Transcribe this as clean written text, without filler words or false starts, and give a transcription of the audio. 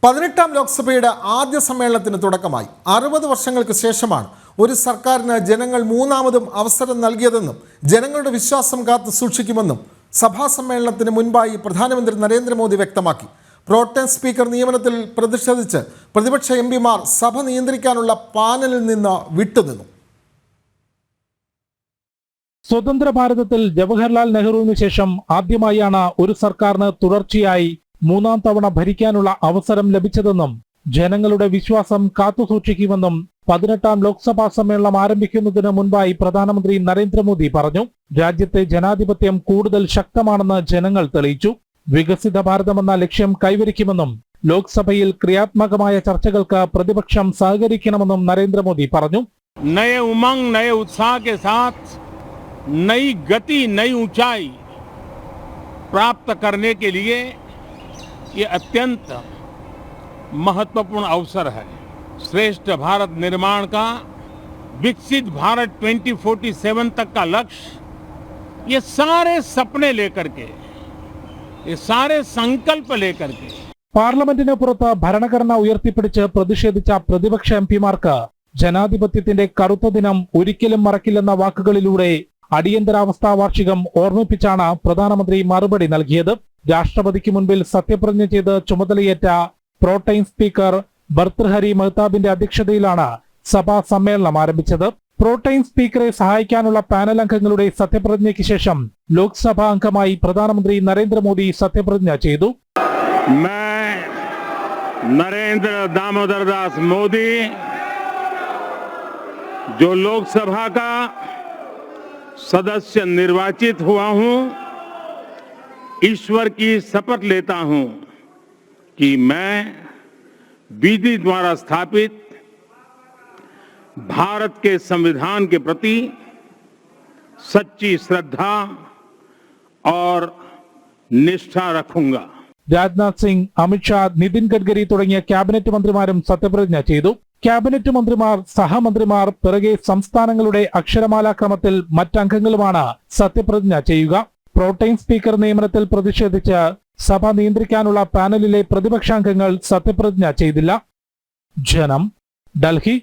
18ാം ലോക്സഭയുടെ ആദ്യ സമ്മേളനത്തിന് തുടക്കമായി. 60 വർഷങ്ങൾക്ക് ശേഷമാണ് ഒരു സർക്കാരിന് ജനങ്ങൾ മൂന്നാമതും അവസരം നൽകിയതെന്നും ജനങ്ങളുടെ വിശ്വാസം കാത്തു സൂക്ഷിക്കുമെന്നും സഭാ സമ്മേളനത്തിന് മുൻപായി പ്രധാനമന്ത്രി നരേന്ദ്രമോദി വ്യക്തമാക്കി. പ്രോട്ടേം സ്പീക്കർ നിയമനത്തിൽ പ്രതിഷേധിച്ച് പ്രതിപക്ഷ എംപിമാർ സഭ നിയന്ത്രിക്കാനുള്ള പാനലിൽ നിന്ന് വിട്ടുനിന്നു. സ്വതന്ത്ര ഭാരതത്തിൽ ജവഹർലാൽ നെഹ്റുവിന് ശേഷം ആദ്യമായാണ് ഒരു സർക്കാരിന് തുടർച്ചയായി 3ാം തവണ ഭരിക്കാനുള്ള അവസരം ലഭിച്ചതെന്നും ജനങ്ങളുടെ വിശ്വാസം കാത്തുസൂക്ഷിക്കുമെന്നും 18ാം ലോക്സഭാ സമ്മേളനം ആരംഭിക്കുന്നതിന് മുൻപായി പ്രധാനമന്ത്രി നരേന്ദ്രമോദി പറഞ്ഞു. രാജ്യത്തെ ജനാധിപത്യം കൂടുതൽ ശക്തമാണെന്ന് ജനങ്ങൾ തെളിയിച്ചു. വികസിത ഭാരതമെന്ന ലക്ഷ്യം കൈവരിക്കുമെന്നും ലോക്സഭയിൽ ക്രിയാത്മകമായ ചർച്ചകൾക്ക് പ്രതിപക്ഷം സഹകരിക്കണമെന്നും നരേന്ദ്രമോദി പറഞ്ഞു. नए उमंग, नए उत्साह के साथ नई गति, नई ऊंचाई प्राप्त करने के लिए ये अत्यंत महत्वपूर्ण अवसर है. श्रेष्ठ भारत निर्माण का, विकसित भारत 2047 तक का लक्ष्य, ये सारे सपने लेकर के, ये सारे संकल्प लेकर के പാർലമെന്റിന് പുറത്ത് ഭരണഘടന ഉയർത്തിപ്പിടിച്ച് പ്രതിഷേധിച്ച പ്രതിപക്ഷ എംപിമാർക്ക് ജനാധിപത്യത്തിന്റെ കറുത്ത ദിനം ഒരിക്കലും മറക്കില്ലെന്ന വാക്കുകളിലൂടെ അടിയന്തരാവസ്ഥാ വാർഷികം ഓർമ്മിപ്പിച്ചാണ് പ്രധാനമന്ത്രി മറുപടി നൽകിയത്. രാഷ്ട്രപതിക്ക് മുൻപിൽ സത്യപ്രതിജ്ഞ ചെയ്ത് ചുമതലയേറ്റ പ്രോട്ടേം സ്പീക്കർ ഭർതൃഹരി മെഹ്താബിന്റെ അധ്യക്ഷതയിലാണ് സഭാ സമ്മേളനം ആരംഭിച്ചത്. പ്രോട്ടേം സ്പീക്കറെ സഹായിക്കാനുള്ള പാനൽ അംഗങ്ങളുടെ സത്യപ്രതിജ്ഞയ്ക്ക് ശേഷം ലോക്സഭാ അംഗമായി പ്രധാനമന്ത്രി നരേന്ദ്രമോദി സത്യപ്രതിജ്ഞ ചെയ്തു. नरेंद्र दामोदर दास मोदी जो लोकसभा का सदस्य निर्वाचित हुआ हूं, ईश्वर की शपथ लेता हूं कि मैं विधि द्वारा स्थापित भारत के संविधान के प्रति सच्ची श्रद्धा और निष्ठा रखूंगा. രാജ്നാഥ് സിംഗ്, അമിത്ഷാ, നിതിൻ ഗഡ്കരി തുടങ്ങിയ ക്യാബിനറ്റ് മന്ത്രിമാരും സത്യപ്രതിജ്ഞ ചെയ്തു. ക്യാബിനറ്റ് മന്ത്രിമാർ, സഹമന്ത്രിമാർ, പിറകെ സംസ്ഥാനങ്ങളുടെ അക്ഷരമാലാക്രമത്തിൽ മറ്റംഗങ്ങളുമാണ് സത്യപ്രതിജ്ഞ ചെയ്യുക. പ്രോട്ടേം സ്പീക്കർ നിയമനത്തിൽ പ്രതിഷേധിച്ച് സഭ നിയന്ത്രിക്കാനുള്ള പാനലിലെ പ്രതിപക്ഷാംഗങ്ങൾ സത്യപ്രതിജ്ഞ ചെയ്തില്ല. ജനം, ഡൽഹി.